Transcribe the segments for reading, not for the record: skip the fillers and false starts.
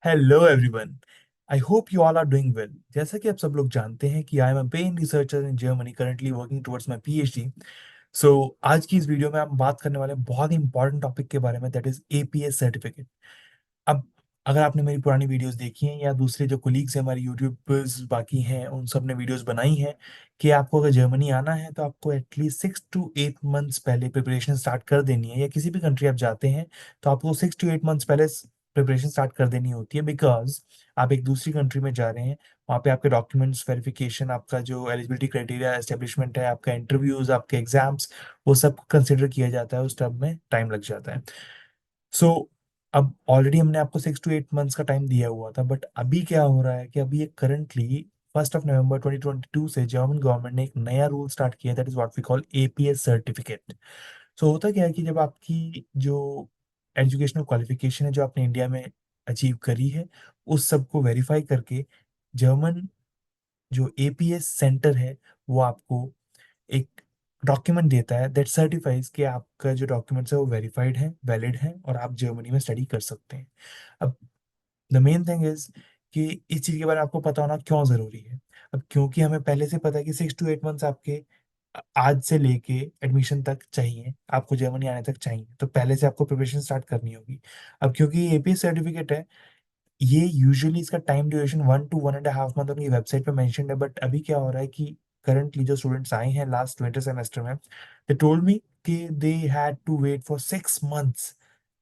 Hello everyone. I hope you all are doing well. जैसा कि आप सब लोग जानते हैं कि I am a pen researcher in Germany currently working towards my PhD. So आज की इस वीडियो में हम बात करने वाले हैं बहुत ही इंपॉर्टेंट टॉपिक के बारे में, दैट इज एपीएस सर्टिफिकेट। अब अगर आपने मेरी पुरानी वीडियोस देखी हैं या दूसरे जो कोलीग्स हैं हमारे यूट्यूबर्स बाकी हैं उन सब ने वीडियोस बनाई हैं कि आपको अगर जर्मनी आना है तो आपको एटलीस्ट 6 to 8 मंथ्स पहले प्रिपरेशन स्टार्ट कर देनी है, या किसी भी कंट्री आप जाते हैं तो आपको 6 to 8 मंथ्स पहले प्रिपरेशन स्टार्ट कर देनी होती है, बिकॉज आप एक दूसरी कंट्री में जा रहे हैं। वहाँ पे आपके डॉक्यूमेंट्स वेरिफिकेशन, आपका जो एलिजिबिलिटी क्राइटेरिया एस्टेब्लिशमेंट है, आपका इंटरव्यूज, आपके एग्जाम्स, वो सब कंसिडर किया जाता है। उस टर्म में टाइम लग जाता है। सो अब ऑलरेडी हमने आपको 6 to 8 मंथ्स का टाइम दिया हुआ था, बट अभी क्या हो रहा है कि अभी ये करंटली 1 नवंबर 2022 से जर्मन गवर्नमेंट ने एक नया रूल स्टार्ट किया, that is what we call APS certificate. So होता क्या है कि जब आपकी जो एजुकेशनल क्वालिफिकेशन है जो आपने इंडिया में अचीव करी है, उस सब को वेरीफाई करके जर्मन जो एपीएस सेंटर है वो आपको एक डॉक्यूमेंट देता है दैट सर्टिफाइज कि आपका जो डॉक्यूमेंट्स है वो वेरीफाइड है, वैलिड है, और आप जर्मनी में स्टडी कर सकते हैं। अब द मेन थिंग इज कि इस चीज़ के बारे में आपको पता होना क्यों ज़रूरी है। अब क्योंकि हमें पहले से पता है कि 6 to 8 मंथ्स आपके आज से लेके एडमिशन तक चाहिए, आपको जर्मनी आने तक चाहिए, तो पहले से आपको प्रिपरेशन स्टार्ट करनी होगी। अब क्योंकि ये एपीएस सर्टिफिकेट है, ये यूजुअली इसका टाइम ड्यूरेशन 1 to 1.5 मंथ उनकी वेबसाइट पे मेंशन्ड है, बट अभी क्या हो रहा है कि करंटली जो स्टूडेंट्स आए हैं लास्ट विंटर सेमेस्टर में, दे टोल्ड मी कि they had to wait for 6 months.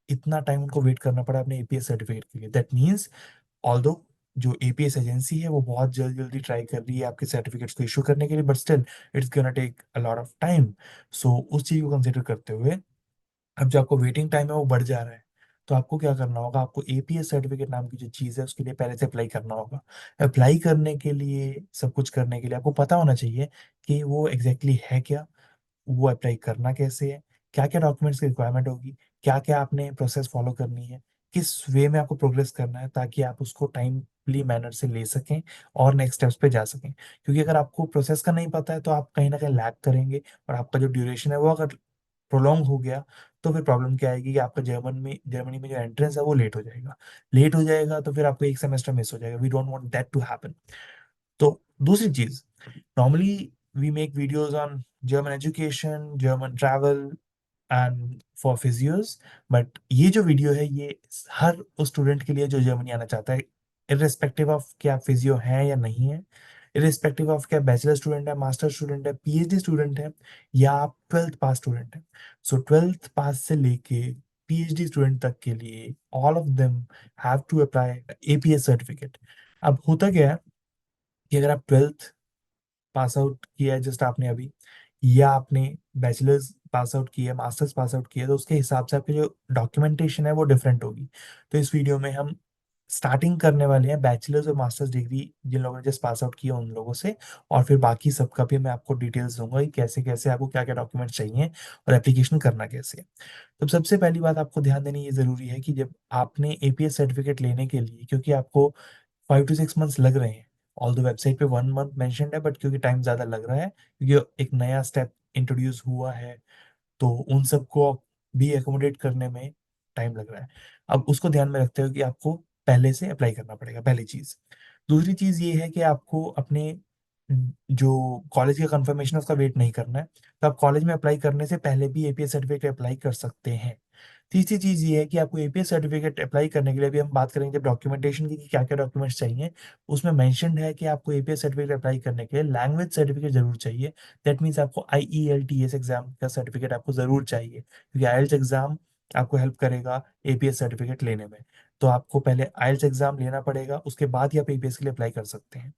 इतना टाइम उनको वेट करना पड़ा अपने एपीएस सर्टिफिकेट के लिए। दैट मीन्स ऑल्दो जो एपीएस एजेंसी है वो बहुत जल्दी जल्दी ट्राई कर रही है आपके सर्टिफिकेट्स को इशू करने के लिए, but still it's gonna take a lot of time. So उस चीज को कंसिडर करते हुए अब जो आपको वेटिंग टाइम है वो बढ़ जा रहा है। तो आपको क्या करना होगा, आपको एपीएस सर्टिफिकेट नाम की जो चीज़ है उसके लिए पहले से अप्लाई करना होगा। अप्लाई करने के लिए, सब कुछ करने के लिए आपको पता होना चाहिए कि वो एग्जैक्टली है क्या, वो अप्लाई करना कैसे है, क्या क्या डॉक्यूमेंट्स की रिक्वायरमेंट होगी, क्या क्या आपने प्रोसेस फॉलो करनी है, किस वे में आपको प्रोग्रेस करना है, ताकि आप उसको टाइमली मैनर से ले सकें और नेक्स्ट स्टेप्स पे जा सकें। क्योंकि अगर आपको प्रोसेस का नहीं पता है तो आप कहीं ना कहीं लैग करेंगे, और आपका जो ड्यूरेशन है वो अगर प्रोलॉन्ग हो गया तो फिर प्रॉब्लम क्या आएगी कि आपका जर्मनी में जो एंट्रेंस है वो लेट हो जाएगा। लेट हो जाएगा तो फिर आपको एक सेमेस्टर मिस हो जाएगा। We don't want that to happen. तो दूसरी चीज, normally we make videos on German education, German travel and for physios, but ये जो वीडियो है ये हर उस स्टूडेंट के लिए जो जर्मनी आना चाहता है, इरिस्पेक्टिव ऑफ कि आप फिजियो हैं या नहीं है, इरिस्पेक्टिव ऑफ क्या बैचलर स्टूडेंट है, मास्टर स्टूडेंट है, पीएचडी स्टूडेंट है, या आप 12th पास स्टूडेंट है। सो 12th पास से लेके पीएचडी स्टूडेंट तक के लिए all of them have to apply APS certificate. अब होता क्या है कि अगर आप 12th पास आउट किया है जस्ट आपने अभी, या आपने बैचलर्स पास आउट किया है, मास्टर्स पास आउट किया है, तो उसके हिसाब से आपकी जो डॉक्यूमेंटेशन है वो डिफरेंट होगी। तो इस वीडियो में हम स्टार्टिंग करने वाले हैं बैचलर्स और मास्टर्स डिग्री जिन लोगों ने जस्ट पास आउट किया उन लोगों से, और फिर बाकी सबका भी मैं आपको डिटेल्स दूंगा कि कैसे कैसे आपको क्या क्या डॉक्यूमेंट चाहिए और एप्लीकेशन करना कैसे है। तो सबसे पहली बात आपको ध्यान देनी ये जरूरी है कि जब आपने एपीएस सर्टिफिकेट लेने के लिए, क्योंकि आपको 5 to 6 मंथ्स लग रहे हैं, ऑल द वेबसाइट पे 1 मंथ मेंशन्ड है, बट क्योंकि टाइम ज़्यादा लग रहा है क्योंकि एक नया स्टेप इंट्रोड्यूस हुआ है, तो उन सबको भी एकोमोडेट करने में टाइम लग रहा है। अब उसको ध्यान में रखते हुए कि आपको पहले से अप्लाई करना पड़ेगा, पहली चीज़। दूसरी चीज़ ये है कि आपको अपने जो कॉलेज का कंफर्मेशन है उसका वेट नहीं करना है। तो आप कॉलेज में अप्लाई करने से पहले भी एपीएस सर्टिफिकेट अप्लाई कर सकते हैं। तीसरी चीज ये है कि आपको एपीएस सर्टिफिकेट अप्लाई करने के लिए भी हम बात करेंगे जब डॉक्यूमेंटेशन की कि क्या क्या डॉक्यूमेंट्स चाहिए। उसमें मेंशन्ड है कि आपको एपीएस सर्टिफिकेट अप्लाई करने के लिए लैंग्वेज सर्टिफिकेट जरूर चाहिए। दैट मीन्स आपको आईईएलटीएस एग्जाम का सर्टिफिकेट आपको जरूर चाहिए, क्योंकि आईएलटीएस एग्जाम आपको हेल्प करेगा एपीएस सर्टिफिकेट लेने में। तो आपको पहले आईएलटीएस एग्जाम लेना पड़ेगा, उसके बाद ही आप एपीएस के लिए अप्लाई कर सकते हैं।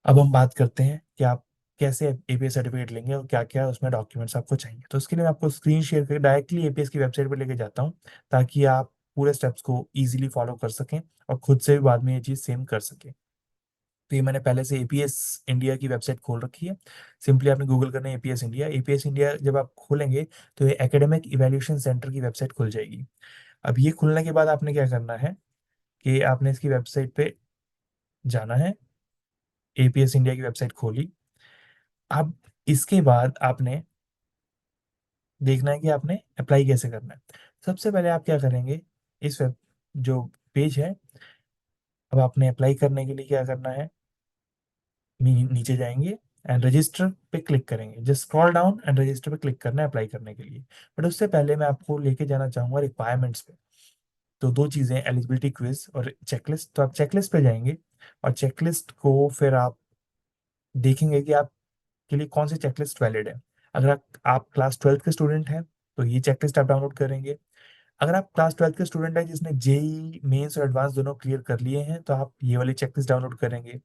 अब हम बात करते हैं कि आप कैसे एपीएस सर्टिफिकेट लेंगे और क्या क्या उसमें डॉक्यूमेंट्स आपको चाहिए। तो उसके लिए मैं आपको स्क्रीन शेयर करके डायरेक्टली एपीएस की वेबसाइट पर लेके जाता हूँ, ताकि आप पूरे स्टेप्स को इजीली फॉलो कर सकें और खुद से भी बाद में ये चीज़ सेम कर सकें। तो ये मैंने पहले से एपीएस इंडिया की वेबसाइट खोल रखी है। सिंपली आपने गूगल करना है एपीएस इंडिया। एपीएस इंडिया जब आप खोलेंगे तो ये एकेडमिक इवैल्यूएशन सेंटर की वेबसाइट खुल जाएगी। अब ये खुलने के बाद आपने क्या करना है कि आपने इसकी वेबसाइट पे जाना है। एपीएस इंडिया की वेबसाइट खोली। अब इसके बाद आपने देखना है कि आपने अप्लाई कैसे करना है। सबसे पहले आप क्या करेंगे, इस वेब जो पेज है। अब आपने अप्लाई करने के लिए क्या करना है, नीचे जाएंगे एंड रजिस्टर पे क्लिक करेंगे, just scroll down and register पे क्लिक करना है अप्लाई करने के लिए। बट उससे पहले मैं आपको लेके जाना चाहूंगा रिक्वायरमेंट्स पे। तो दो चीजें, एलिजिबिलिटी क्विज और चेकलिस्ट। तो आप चेकलिस्ट पे जाएंगे और चेकलिस्ट को फिर आप देखेंगे कि आपके लिए कौन सी चेकलिस्ट वैलिड है। अगर आप क्लास 12 के स्टूडेंट हैं तो ये चेकलिस्ट आप डाउनलोड करेंगे। अगर आप क्लास 12 के स्टूडेंट हैं जिसने जेई मेंस और एडवांस दोनों क्लियर कर लिए हैं तो आप ये वाली चेकलिस्ट डाउनलोड करेंगे।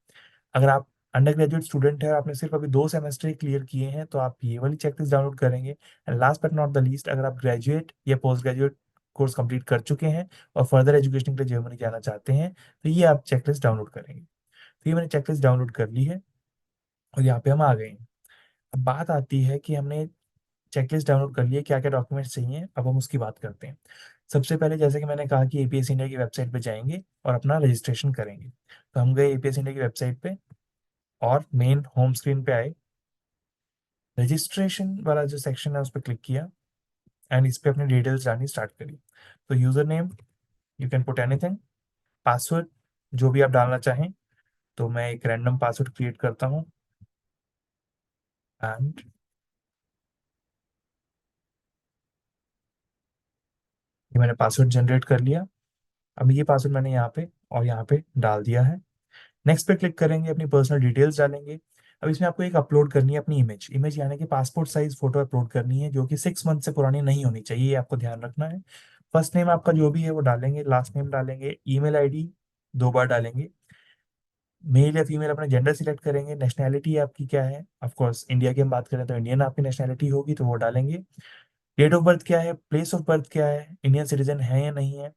अगर आप अंडर ग्रेजुएट स्टूडेंट है और आपने सिर्फ अभी 2 सेमेस्टर ही क्लियर किए हैं तो आप ये वाली चेकलिस्ट डाउनलोड करेंगे। And last but not the least, अगर आप ग्रेजुएट या पोस्ट ग्रेजुएट कोर्स कंप्लीट कर चुके हैं और फर्दर एजुकेशन के लिए जर्मनी जाना चाहते हैं तो ये आप चेकलिस्ट डाउनलोड करेंगे। तो ये मैंने चेकलिस्ट डाउनलोड कर ली है और यहाँ पे हम आ गए हैं। अब बात आती है कि हमने चेकलिस्ट डाउनलोड कर लिए, क्या क्या डॉक्यूमेंट्स चाहिए, अब हम उसकी बात करते हैं। सबसे पहले जैसे कि मैंने कहा कि एपीएस इंडिया की वेबसाइट पे जाएंगे और अपना रजिस्ट्रेशन करेंगे। तो हम गए एपीएस इंडिया की वेबसाइट पे और मेन होम स्क्रीन पे आए, रजिस्ट्रेशन वाला जो सेक्शन है उस पर क्लिक किया एंड इस पे अपनी डिटेल्स डालनी स्टार्ट करी। तो user name, you can put anything. Password जो भी आप डालना चाहें, तो मैं एक रैंडम पासवर्ड क्रिएट करता हूँ एंड ये मैंने पासवर्ड जनरेट कर लिया। अब ये पासवर्ड मैंने यहाँ पे और यहाँ पे डाल दिया है। नेक्स्ट पे क्लिक करेंगे, अपनी पर्सनल डिटेल्स डालेंगे। अब इसमें आपको एक अपलोड करनी है अपनी इमेज, इमेज यानी कि पासपोर्ट साइज फोटो अपलोड करनी है जो कि 6 मंथ से पुरानी नहीं होनी चाहिए, ये आपको ध्यान रखना है। फर्स्ट नेम आपका जो भी है वो डालेंगे, लास्ट नेम डालेंगे, ईमेल आईडी 2 बार डालेंगे, मेल या फीमेल अपना जेंडर सिलेक्ट करेंगे, नेशनैलिटी आपकी क्या है, ऑफ कोर्स इंडिया की हम बात करें तो इंडियन आपकी नेशनैलिटी होगी तो वो डालेंगे। डेट ऑफ बर्थ क्या है, प्लेस ऑफ बर्थ क्या है, इंडियन सिटीजन है या नहीं है,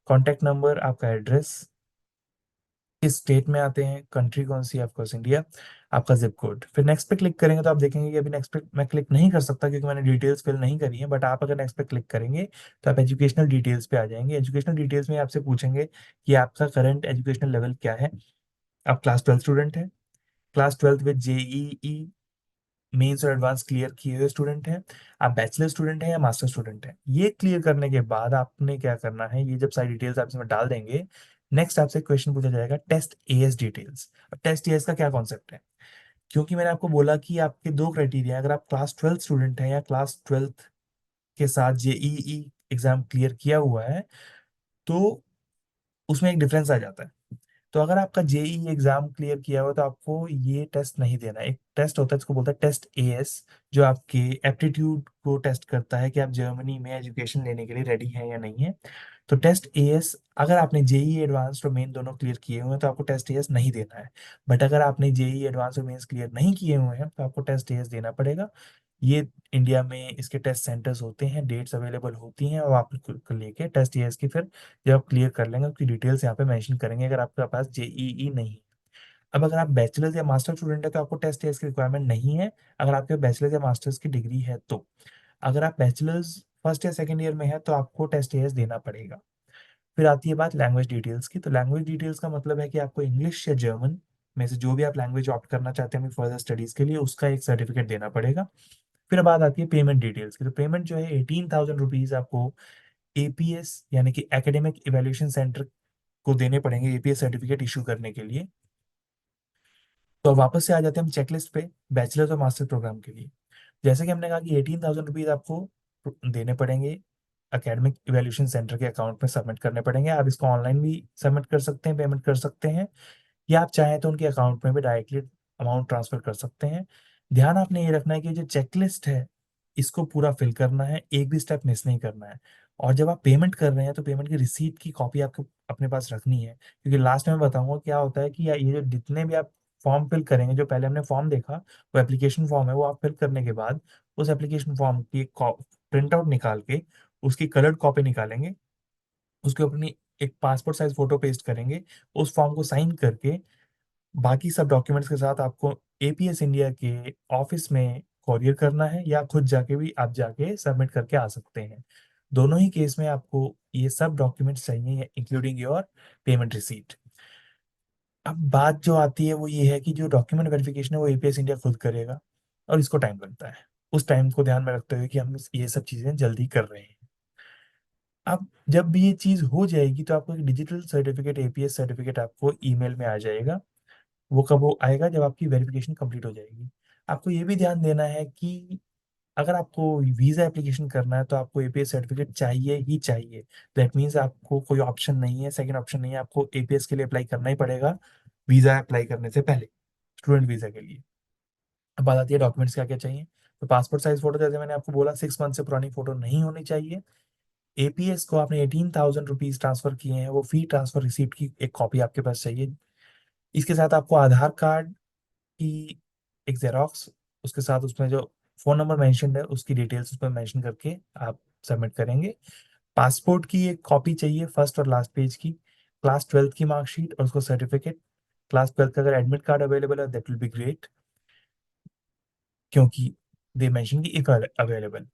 कॉन्टैक्ट नंबर, आपका एड्रेस, किस स्टेट में आते हैं, कंट्री कौन सी है, ऑफकोर्स इंडिया, आपका जिप कोड। फिर नेक्स्ट पे क्लिक करेंगे तो आप देखेंगे कि अभी नेक्स्ट पे मैं क्लिक नहीं कर सकता क्योंकि मैंने डिटेल्स फिल नहीं करी है। बट आप अगर नेक्स्ट पे क्लिक करेंगे तो आप एजुकेशनल डिटेल्स पे आ जाएंगे। एजुकेशनल डिटेल्स में आपसे पूछेंगे कि आपका करंट एजुकेशनल लेवल क्या है। आप क्लास 12 स्टूडेंट हैं, क्लास 12 विद जेईई मेंस और एडवांस क्लियर किए हुए स्टूडेंट हैं, आप बैचलर स्टूडेंट हैं या मास्टर स्टूडेंट हैं। ये क्लियर करने के बाद आपने क्या करना है, ये जब सारी डिटेल्स आप इसमें डाल देंगे, नेक्स्ट आपसे क्वेश्चन पूछा जाएगा test AS details. Test AS का क्या कॉन्सेप्ट है, क्योंकि मैंने आपको बोला कि आपके दो क्राइटेरिया, अगर आप क्लास 12 स्टूडेंट हैं या क्लास 12 के साथ जेईई एग्जाम क्लियर किया हुआ है तो उसमें एक डिफरेंस आ जाता है। तो अगर आपका जेई एग्जाम क्लियर किया हुआ तो आपको ये टेस्ट नहीं देना। एक टेस्ट होता है जिसको बोलते हैं टेस्ट एएस, जो आपके एप्टीट्यूड को टेस्ट करता है कि आप जर्मनी में एजुकेशन लेने के लिए रेडी हैं या नहीं है। तो टेस्ट एएस, अगर आपने जेई एडवांस और मेन दोनों क्लियर किए हुए हैं तो आपको टेस्ट एएस नहीं देना है। बट अगर आपने जेई एडवांस और मेंस क्लियर नहीं किए हुए हैं तो आपको टेस्ट एएस देना पड़ेगा। ये इंडिया में इसके टेस्ट सेंटर्स होते हैं, डेट्स अवेलेबल होती हैं और आप लेके टेस्ट एएस की फिर जब आप क्लियर कर लेंगे उसकी डिटेल्स यहाँ पे मेंशन करेंगे अगर आपके पास जेईई नहीं। अब अगर आप बैचलर्स या मास्टर स्टूडेंट है तो आपको टेस्ट एएस की रिक्वायरमेंट नहीं है, अगर आपके बैचलर्स या मास्टर्स की डिग्री है तो। अगर आप बैचलर्स फर्स्ट या सेकेंड ईयर में है तो आपको टेस्ट एएस देना पड़ेगा। फिर आती है बात लैंग्वेज डिटेल्स की। तो लैंग्वेज डिटेल्स का मतलब है कि आपको इंग्लिश या जर्मन में से जो भी आप लैंग्वेज ऑप्ट करना चाहते हैं फर्दर स्टडीज के लिए उसका एक सर्टिफिकेट देना पड़ेगा। फिर बात आती है पेमेंट डिटेल्स की। तो पेमेंट जो है 18,000 रुपीज आपको एपीएस यानी कि एकेडमिक इवेल्युएशन सेंटर को देने पड़ेंगे एपीएस सर्टिफिकेट इशू करने के लिए। तो अब वापस से आ जाते हैं हम चेकलिस्ट पे बैचलर और मास्टर प्रोग्राम के लिए। जैसे कि हमने कहा कि 18,000 रुपीज आपको देने पड़ेंगे, एकेडमिक इवेल्युएशन सेंटर के अकाउंट में सबमिट करने पड़ेंगे। आप इसको ऑनलाइन भी सबमिट कर सकते हैं, पेमेंट कर सकते हैं, या आप चाहें तो उनके अकाउंट में भी डायरेक्टली अमाउंट ट्रांसफर कर सकते हैं। ध्यान आपने ये रखना है कि जो चेकलिस्ट है इसको पूरा फिल करना है, एक भी स्टेप मिस नहीं करना है। और जब आप पेमेंट कर रहे हैं तो पेमेंट की रिसीट की कॉपी आपको अपने पास रखनी है, क्योंकि लास्ट में बताऊंगा क्या होता है कि ये जो जितने भी आप फॉर्म फिल करेंगे, जो पहले हमने फॉर्म देखा वो एप्लीकेशन फॉर्म है, वो आप फिल करने के बाद उस एप्लीकेशन फॉर्म की प्रिंट आउट निकाल के उसकी कलर्ड कॉपी निकालेंगे, उसके अपनी एक पासपोर्ट साइज फोटो पेस्ट करेंगे, उस फॉर्म को साइन करके बाकी सब डॉक्यूमेंट्स के साथ आपको एपीएस इंडिया के ऑफिस में कॉरियर करना है, या खुद जाके भी आप जाके सबमिट करके आ सकते हैं। दोनों ही केस में आपको ये सब डॉक्यूमेंट्स चाहिए इंक्लूडिंग योर पेमेंट रिसीट। अब बात जो आती है वो ये है कि जो डॉक्यूमेंट वेरिफिकेशन है वो एपीएस इंडिया खुद करेगा और इसको टाइम लगता है। उस टाइम को ध्यान में रखते हुए कि हम ये सब चीज़ें जल्दी कर रहे हैं। अब जब भी ये चीज़ हो जाएगी तो आपको एक डिजिटल सर्टिफिकेट, एपीएस सर्टिफिकेट आपको ईमेल में आ जाएगा। वो कब हो आएगा? जब आपकी वेरिफिकेशन कंप्लीट हो जाएगी। आपको ये भी ध्यान देना है कि अगर आपको वीज़ा एप्लीकेशन करना है तो आपको एपीएस सर्टिफिकेट चाहिए ही चाहिए। दैट मीन्स आपको कोई ऑप्शन नहीं है, सेकंड ऑप्शन नहीं है, आपको एपीएस के लिए अप्लाई करना ही पड़ेगा वीज़ा अप्लाई करने से पहले, स्टूडेंट वीज़ा के लिए। अब बात आती है डॉक्यूमेंट्स क्या क्या चाहिए। तो पासपोर्ट साइज फोटो, जैसे मैंने आपको बोला, 6 मंथ से पुरानी फोटो नहीं होनी चाहिए। एपीएस को आपने 18,000 रुपीज ट्रांसफर किए हैं, वो फी ट्रांसफर रिसीप्ट की एक कॉपी आपके पास चाहिए। इसके साथ आपको आधार कार्ड की एक जेरोक्स, उसके साथ उसमें जो फोन नंबर मेंशन्ड है उसकी डिटेल्स उसमें मेंशन करके आप सबमिट करेंगे। पासपोर्ट की एक कॉपी चाहिए, फर्स्ट और लास्ट पेज की। क्लास 12th की मार्कशीट और उसको सर्टिफिकेट। क्लास 12th का अगर एडमिट कार्ड अवेलेबल है दैट विल बी ग्रेट, क्योंकि दे मेंशन की इफ अवेलेबल।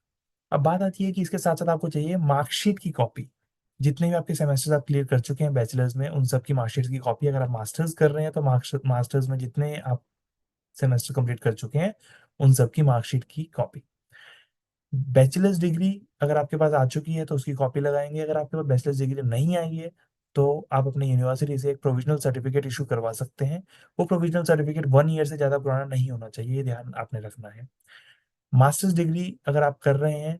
अब बात आती है कि इसके साथ साथ आपको चाहिए मार्कशीट की कॉपी। जितने भी आपके सेमेस्टर्स आप क्लियर कर चुके हैं बैचलर्स में, उन सब की मार्कशीट की कॉपी। अगर आप मास्टर्स कर रहे हैं तो मास्टर्स में जितने आप सेमेस्टर कंप्लीट कर चुके हैं, उन सब की मार्कशीट की कॉपी। बैचलर्स डिग्री अगर आपके पास आ चुकी है तो उसकी कॉपी लगाएंगे। अगर आपके पास बैचलर्स डिग्री नहीं आई है तो आप अपने यूनिवर्सिटी से एक प्रोविजनल सर्टिफिकेट इशू करवा सकते हैं। वो प्रोविजनल सर्टिफिकेट 1 ईयर से ज़्यादा पुराना नहीं होना चाहिए, ये ध्यान आपने रखना है। मास्टर्स डिग्री अगर आप कर रहे हैं,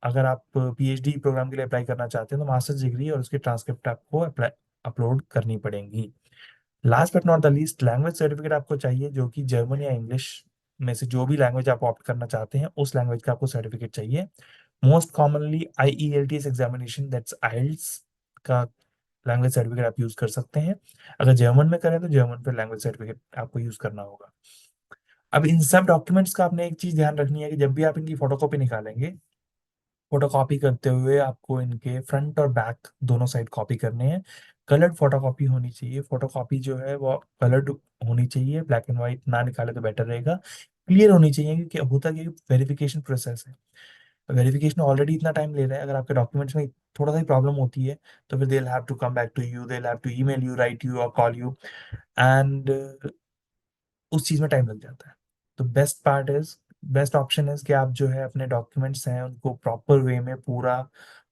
अगर आप पीएचडी प्रोग्राम के लिए अप्लाई करना चाहते हैं तो मास्टर्स डिग्री और उसकी ट्रांसक्रिप्ट आपको अप्लाई अपलोड करनी पड़ेंगी। Last but not the least, language certificate आपको चाहिए, जो कि जर्मन या इंग्लिश में से जो भी लैंग्वेज आप ऑप्ट करना चाहते हैं उस लैंग्वेज का आपको सर्टिफिकेट चाहिए। Most commonly IELTS examination, that's IELTS का लैंग्वेज सर्टिफिकेट आप यूज कर सकते हैं। अगर जर्मन में करें तो जर्मन पे लैंग्वेज सर्टिफिकेट आपको यूज करना होगा। अब इन सब डॉक्यूमेंट्स का आपने एक चीज ध्यान रखनी है कि जब भी आप इनकी फोटोकॉपी निकालेंगे, फोटोकॉपी करते हुए आपको इनके फ्रंट और बैक दोनों साइड कॉपी करने हैं। कलर्ड फोटोकॉपी होनी चाहिए। फोटोकॉपी जो है वो कलर्ड होनी चाहिए, ब्लैक एंड व्हाइट ना निकाले तो बेटर रहेगा। क्लियर होनी चाहिए, क्योंकि होता क्या है, वेरिफिकेशन प्रोसेस है। वेरिफिकेशन ऑलरेडी इतना टाइम ले रहा है, अगर आपके डॉक्यूमेंट्स में थोड़ा सा ही प्रॉब्लम होती है तो फिर they have to come back to you, they have to email you, write you और कॉल यू, एंड उस चीज में टाइम लग जाता है। तो बेस्ट ऑप्शन इज कि आप जो है अपने डॉक्यूमेंट्स हैं उनको प्रॉपर वे में पूरा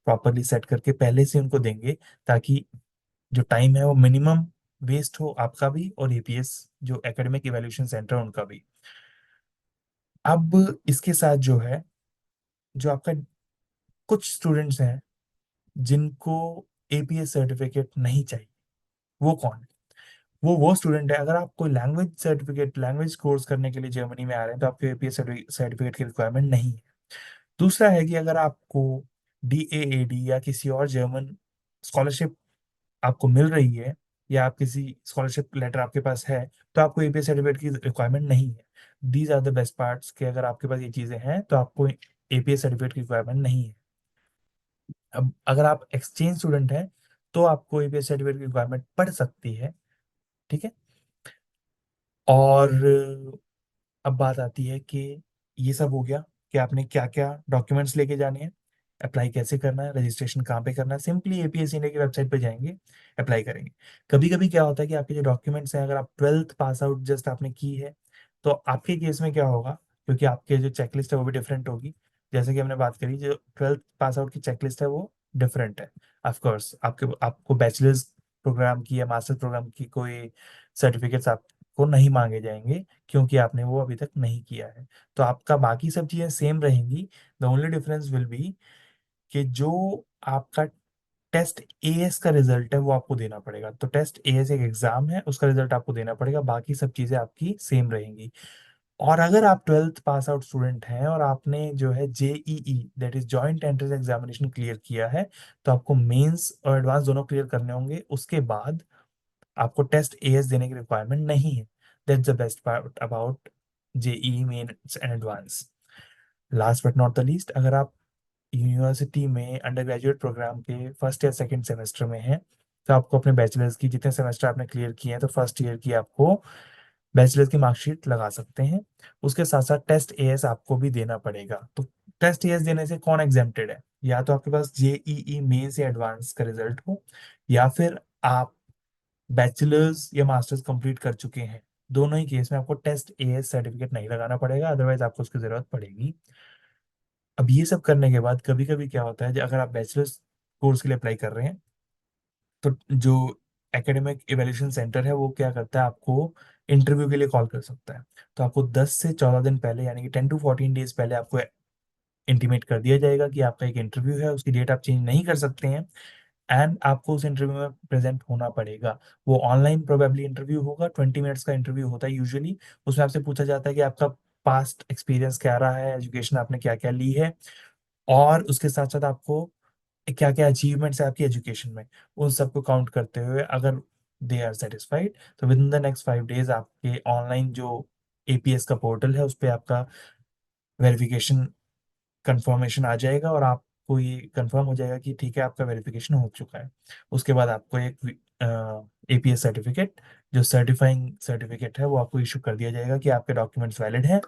प्रॉपरली सेट करके पहले से उनको देंगे, ताकि जो टाइम है वो मिनिमम वेस्ट हो आपका भी और एपीएस जो एकेडमिक इवैल्यूएशन सेंटर उनका भी। अब इसके साथ जो है, जो आपका कुछ स्टूडेंट्स हैं जिनको एपीएस सर्टिफिकेट नहीं चाहिए, वो कौन है? वो स्टूडेंट है, अगर आप कोई लैंग्वेज कोर्स करने के लिए जर्मनी में आ रहे हैं तो आपको एपीएस सर्टिफिकेट की रिक्वायरमेंट नहीं है। दूसरा है कि अगर आपको DAAD या किसी और जर्मन स्कॉलरशिप आपको मिल रही है, या आप किसी स्कॉलरशिप लेटर आपके पास है, तो आपको एपीएस सर्टिफिकेट की रिक्वायरमेंट नहीं है। These are the best parts कि अगर आपके पास ये चीज़ें हैं तो आपको एपीएस सर्टिफिकेट की रिक्वायरमेंट नहीं है। अब अगर आप एक्सचेंज स्टूडेंट हैं तो आपको एपीएस सर्टिफिकेट की रिक्वायरमेंट पड़ सकती है। ठीक है। और अब बात आती है कि ये सब हो गया कि आपने क्या क्या डॉक्यूमेंट्स लेके जाने हैं, अप्लाई कैसे करना है, रजिस्ट्रेशन कहाँ पे करना है। सिंपली एपीएस इंडिया की वेबसाइट पे जाएंगे, अप्लाई करेंगे। कभी कभी क्या होता है कि आपके जो डॉक्यूमेंट्स हैं, अगर आप 12th पास आउट जस्ट आपने की है तो आपके केस में क्या होगा, क्योंकि आपके जो चेकलिस्ट है वो भी डिफरेंट होगी। जैसे कि हमने बात करी, जो 12th पास आउट की चेकलिस्ट है वो डिफरेंट है। ऑफकोर्स आपको बैचलर्स प्रोग्राम की या मास्टर्स प्रोग्राम की कोई सर्टिफिकेट्स आपको नहीं मांगे जाएंगे, क्योंकि आपने वो अभी तक नहीं किया है। तो आपका बाकी सब चीज़ें सेम रहेंगी। The only difference will be कि जो आपका टेस्ट एएस का रिजल्ट है वो आपको देना पड़ेगा। तो टेस्ट एएस एक एग्जाम है, उसका रिजल्ट आपको देना पड़ेगा, बाकी सब चीज़ें आपकी सेम रहेंगी। और अगर आप 12th पास आउट स्टूडेंट हैं और आपने जो है JEE, that is joint entrance examination clear किया है, तो आपको मेंस और एडवांस दोनों क्लियर करने होंगे। उसके बाद आपको टेस्ट एएस देने की रिक्वायरमेंट नहीं है। That's the best part about JEE mains and advance. Last but not the least, अगर आप यूनिवर्सिटी में अंडर ग्रेजुएट प्रोग्राम के फर्स्ट या सेकंड सेमेस्टर में हैं तो आपको अपने बैचलर्स की जितने सेमेस्टर आपने क्लियर किए हैं तो फर्स्ट ईयर की आपको बैचलर्स की मार्कशीट लगा सकते हैं। उसके साथ साथ टेस्ट एएस आपको भी देना पड़ेगा। तो टेस्ट एएस देने से कौन एग्जेम्प्टेड है? या तो आपके पास JEE मेंस या एडवांस का रिजल्ट हो, या फिर आप बैचलर्स या मास्टर्स कंप्लीट कर चुके हैं। दोनों ही केस में आपको टेस्ट एएस सर्टिफिकेट नहीं लगाना पड़ेगा, अदरवाइज आपको उसकी जरूरत पड़ेगी। अब ये सब करने के बाद कभी कभी क्या होता है, अगर आप बैचलर्स कोर्स के लिए अप्लाई कर रहे हैं, तो जो एकेडमिक इवैल्यूएशन सेंटर है वो क्या करता है, आपको इंटरव्यू के लिए कॉल कर सकता है। तो आपको 10 से 14 दिन पहले, यानी कि 10 to 14 डेज पहले आपको इंटीमेट कर दिया जाएगा कि आपका एक इंटरव्यू है, उसकी डेट आप चेंज नहीं कर सकते हैं, एंड आपको उस इंटरव्यू में प्रेजेंट होना पड़ेगा। वो ऑनलाइन प्रोबेबली इंटरव्यू होगा, 20 मिनट्स का इंटरव्यू होता है यूजुअली। उसमें आपसे पूछा जाता है कि आपका पास्ट एक्सपीरियंस क्या रहा है, एजुकेशन आपने क्या क्या ली है, और उसके साथ साथ आपको क्या क्या अचीवमेंट्स है आपकी एजुकेशन में, उन सबको काउंट करते हुए अगर दे आर सेटिस्फाइड, तो with in the next 5 days आपके ऑनलाइन जो एपीएस का पोर्टल है उस पर आपका वेरिफिकेशन कंफर्मेशन आ जाएगा, और आपको ये कंफर्म हो जाएगा कि ठीक है आपका वेरिफिकेशन हो चुका है। उसके बाद आपको एक एपीएस सर्टिफिकेट, जो सर्टिफाइंग सर्टिफिकेट है, वो आपको इशू कर दिया जाएगा कि आपके डॉक्यूमेंट्स वैलिड हैं।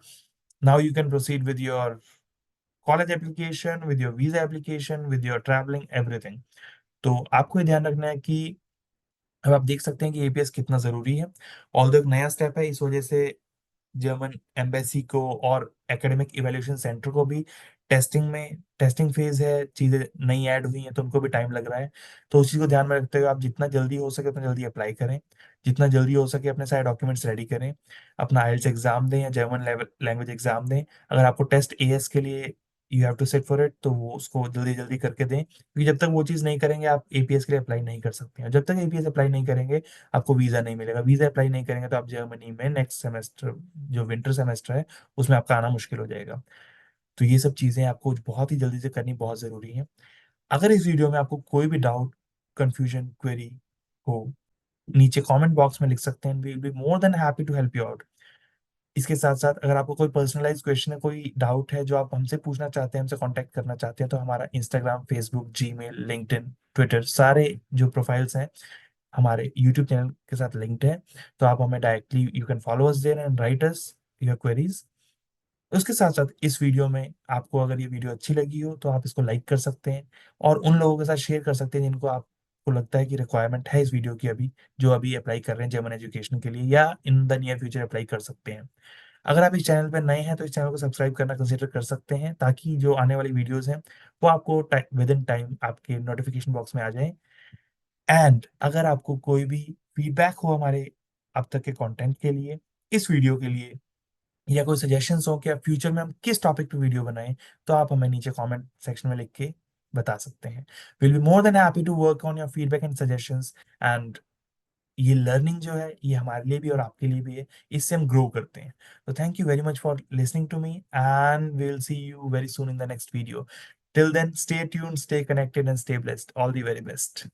Now you can proceed with your college application, with your visa application, with your travelling everything. तो आपको ये ध्यान रखना है कि अब आप देख सकते हैं कि एपीएस कितना ज़रूरी है। ऑल्दो एक नया स्टेप है, इस वजह से जर्मन एम्बेसी को और एकेडमिक इवैल्यूएशन सेंटर को भी टेस्टिंग फेज है, चीज़ें नई ऐड हुई हैं तो उनको भी टाइम लग रहा है। तो उस चीज़ को ध्यान में रखते हुए आप जितना जल्दी हो सके उतना जल्दी अप्लाई करें, जितना जल्दी हो सके अपने सारे डॉक्यूमेंट्स रेडी करें, अपना आइएलटीएस एग्जाम दें या जर्मन लैंग्वेज एग्जाम दें। अगर आपको टेस्ट एएस के लिए you have to sit for it, तो वो उसको जल्दी जल्दी करके दें, क्योंकि जब तक वो चीज़ नहीं करेंगे आप एपीएस के लिए अप्लाई नहीं कर सकते हैं। जब तक एपीएस अप्लाई नहीं करेंगे आपको वीज़ा नहीं मिलेगा, वीज़ा अप्लाई नहीं करेंगे तो आप जर्मनी में नेक्स्ट सेमेस्टर, जो विंटर सेमेस्टर है, उसमें आपका आना मुश्किल हो जाएगा। तो ये सब चीज़ें आपको बहुत ही जल्दी से करनी बहुत ज़रूरी है। अगर इस वीडियो में आपको कोई भी डाउट, कंफ्यूजन, क्वेरी हो, नीचे कमेंट बॉक्स में लिख सकते हैं, we will be more than happy to help you out. इसके साथ-साथ अगर आपको कोई पर्सनलाइज़्ड क्वेश्चन है, कोई डाउट है जो आप हमसे पूछना चाहते हैं, हमसे कॉन्टैक्ट करना चाहते हैं, तो हमारा Instagram, Facebook, Gmail, LinkedIn, Twitter, सारे जो प्रोफाइल्स हैं हमारे यूट्यूब चैनल के साथ लिंक्ड है। तो आप हमें directly you can follow us there and write us your queries. उसके साथ साथ इस वीडियो में आपको अगर ये वीडियो अच्छी लगी हो तो आप इसको लाइक कर सकते हैं, और उन लोगों के साथ शेयर कर सकते हैं जिनको आपको लगता है कि रिक्वायरमेंट है इस वीडियो की, अभी जो अभी अप्लाई कर रहे हैं जर्मन एजुकेशन के लिए, या in the near future apply कर सकते हैं। अगर आप इस चैनल पर नए हैं तो इस चैनल को सब्सक्राइब करना कंसिडर कर सकते हैं, ताकि जो आने वाली वीडियोस हैं वो आपको विद इन टाइम आपके नोटिफिकेशन बॉक्स में आ जाए। एंड अगर आपको कोई भी फीडबैक हो हमारे अब तक के कंटेंट के लिए, इस वीडियो के लिए, या कोई सजेशंस हो कि आप फ्यूचर में हम किस टॉपिक पे वीडियो बनाएं, तो आप हमें नीचे कमेंट सेक्शन में लिख के बता सकते हैं। Will be more than happy to work on your feedback and suggestions. And ये लर्निंग जो है ये हमारे लिए भी और आपके लिए भी है, इससे हम ग्रो करते हैं। तो thank you very much for listening to me, and will see you very soon in the next video. Till then, stay tuned, stay connected and stay blessed. All the very best.